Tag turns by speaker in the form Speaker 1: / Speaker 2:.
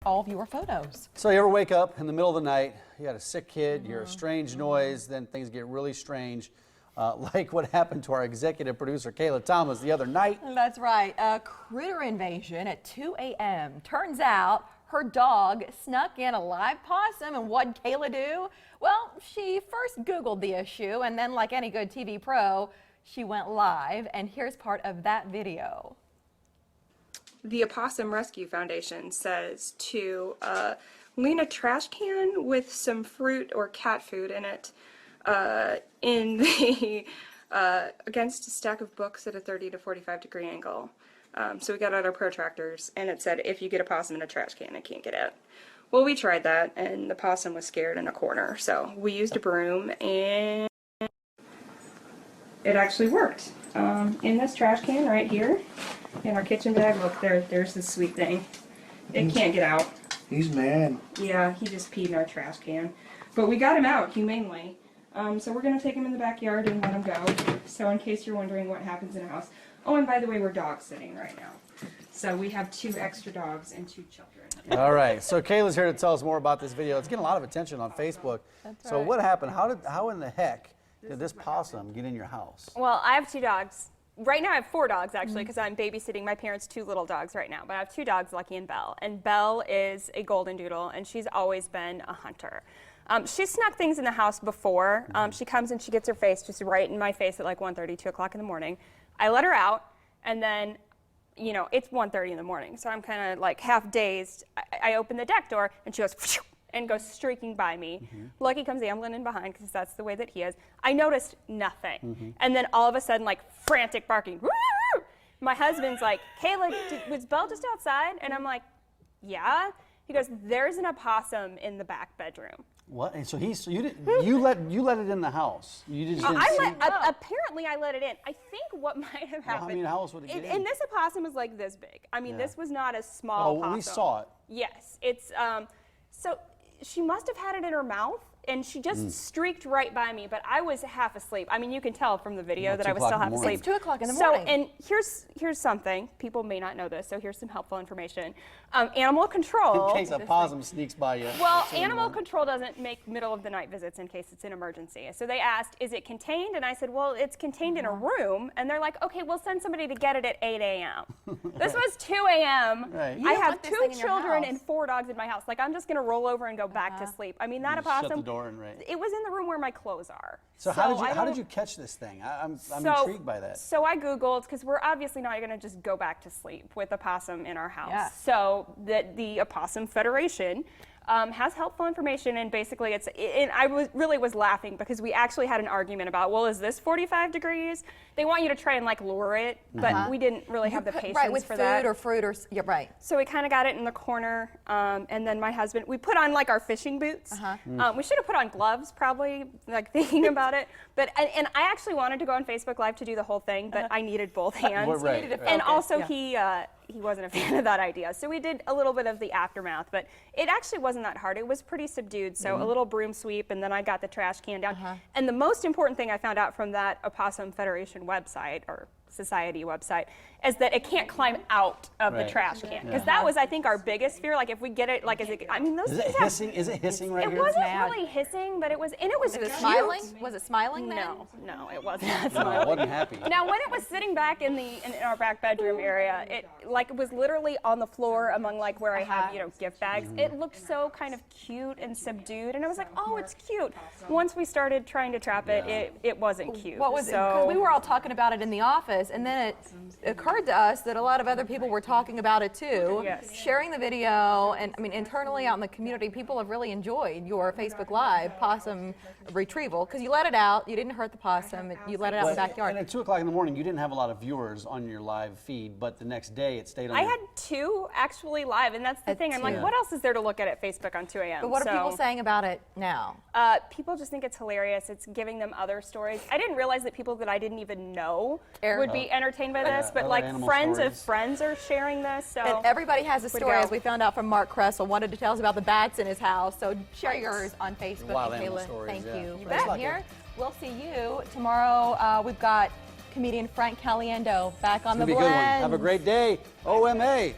Speaker 1: all of your photos.
Speaker 2: So you ever wake up in the middle of the night, you got a sick kid, you hear a strange noise, then things get really strange, like what happened to our executive producer Kayla Thomas the other night.
Speaker 1: That's right, a critter invasion at 2 a.m. Turns out her dog snuck in a live possum, and what'd Kayla do? Well, she first Googled the issue, and then like any good TV pro, she went live, and here's part of that video.
Speaker 3: The Possum Rescue Foundation says to lean a trash can with some fruit or cat food in it in the against a stack of books at a 30 to 45 degree angle. So we got out our protractors, and it said if you get a possum in a trash can, it can't get out. Well, we tried that, and the possum was scared in a corner. So we used a broom, and it actually worked. In this trash can right here, in our kitchen bag, look, there's this sweet thing. It can't get out.
Speaker 4: He's mad.
Speaker 3: Yeah, he just peed in our trash can. But we got him out humanely. So we're going to take him in the backyard and let him go. So in case you're wondering what happens in a house. Oh, and by the way, we're dog sitting right now. So we have 2 extra dogs and 2 children.
Speaker 2: All right, so Kayla's here to tell us more about this video. It's getting a lot of attention on Facebook.
Speaker 1: That's
Speaker 2: So
Speaker 1: right.
Speaker 2: what happened? How in the heck did this possum get in your house?
Speaker 5: Well, I have 2 dogs. Right now I have 4 dogs actually because I'm babysitting my parents' 2 little dogs right now. But I have 2 dogs, Lucky and Belle. And Belle is a golden doodle, and she's always been a hunter. She's snuck things in the house before. She comes and she gets her face just right in my face at like 1:30, 2 o'clock in the morning. I let her out, and then, you know, it's 1:30 in the morning, so I'm kind of like half dazed. I open the deck door, and she goes phew, and goes streaking by me. Lucky comes ambling in behind because that's the way that he is. I noticed nothing, and then all of a sudden, like frantic barking. Woo! My husband's like, Kayla, was Belle just outside? And I'm like, yeah. He goes, there's an opossum in the back bedroom.
Speaker 2: What? And so you let it in the house. You just didn't see.
Speaker 5: Apparently I let it in. I think what might have happened.
Speaker 2: Well, I mean, how else would it get in?
Speaker 5: And this opossum is like this big. I mean, this was not a small possum.
Speaker 2: Oh, we saw it.
Speaker 5: Yes, it's so she must have had it in her mouth, and she just streaked right by me. But I was half asleep. I mean, you can tell from the video that I was still half asleep.
Speaker 1: It's 2 o'clock in the morning.
Speaker 5: So, and here's something people may not know this. So here's some helpful information. Animal control.
Speaker 2: In case a possum sneaks by you.
Speaker 5: Well, animal control doesn't make middle of the night visits in case it's an emergency. So they asked, is it contained? And I said, well, it's contained in a room. And they're like, okay, we'll send somebody to get it at 8 a.m. This was 2 a.m.
Speaker 2: Right.
Speaker 5: I have 2 children and 4 dogs in my house. Like, I'm just going to roll over and go back to sleep. I mean, that opossum,
Speaker 2: shut the door and
Speaker 5: it was in the room where my clothes are.
Speaker 2: So how did you catch this thing? I'm intrigued by that.
Speaker 5: So I Googled, because we're obviously not going to just go back to sleep with a possum in our house.
Speaker 1: Yeah.
Speaker 5: So the Possum Federation has helpful information, and basically and I really was laughing because we actually had an argument about, well, is this 45 degrees? They want you to try and like lure it, but we didn't really have the patience
Speaker 1: right, with
Speaker 5: for
Speaker 1: food
Speaker 5: that.
Speaker 1: or fruit or, yeah, right.
Speaker 5: So we kind of got it in the corner, and then my husband, we put on like our fishing boots. We should have put on gloves probably, like thinking about it. But and I actually wanted to go on Facebook Live to do the whole thing, but I needed both hands. And also he wasn't a fan of that idea. So we did a little bit of the aftermath, but it actually wasn't that hard. It was pretty subdued. So a little broom sweep, and then I got the trash can down. And the most important thing I found out from that Opossum Federation website, or society website, is that it can't climb out of the trash can. Because that was, I think, our biggest fear. Like, if we get it, like, I mean, those things
Speaker 2: hissing? Is it hissing right here?
Speaker 5: It wasn't really hissing, but it was, and it was cute.
Speaker 1: Smiling? Was it smiling then?
Speaker 5: No, it wasn't
Speaker 2: No,
Speaker 5: smiling.
Speaker 2: I wasn't happy.
Speaker 5: Now, when it was sitting back in our back bedroom area, it was literally on the floor among like where I have, you know, gift bags. It looked so kind of cute and subdued, and I was like, oh, it's cute. Once we started trying to trap it, it wasn't cute.
Speaker 1: What was it? Because we were all talking about it in the office, and then it occurred to us that a lot of other people were talking about it too, sharing the video, and I mean, internally out in the community, people have really enjoyed your Facebook Live possum retrieval, because you let it out, you didn't hurt the possum, you let it out in the backyard.
Speaker 2: And at 2 o'clock in the morning, you didn't have a lot of viewers on your live feed, but the next day it stayed on.
Speaker 5: I had 2 actually live, and that's the thing. I'm like, what else is there to look at Facebook on 2 a.m.?
Speaker 1: But what are people saying about it now?
Speaker 5: People just think it's hilarious. It's giving them other stories. I didn't realize that people that I didn't even know would be entertained by this, but like friends of friends are sharing this. So
Speaker 1: and everybody has a story, as we found out from Mark Kressel, wanted to tell us about the bats in his house. So share yours on Facebook.
Speaker 2: Wild
Speaker 1: and
Speaker 2: animal
Speaker 1: Kayla,
Speaker 2: stories,
Speaker 1: thank you for
Speaker 2: Thanks
Speaker 1: being here. We'll see you tomorrow. We've got comedian Frank Caliendo back on the blend.
Speaker 2: Have a great day. OMA.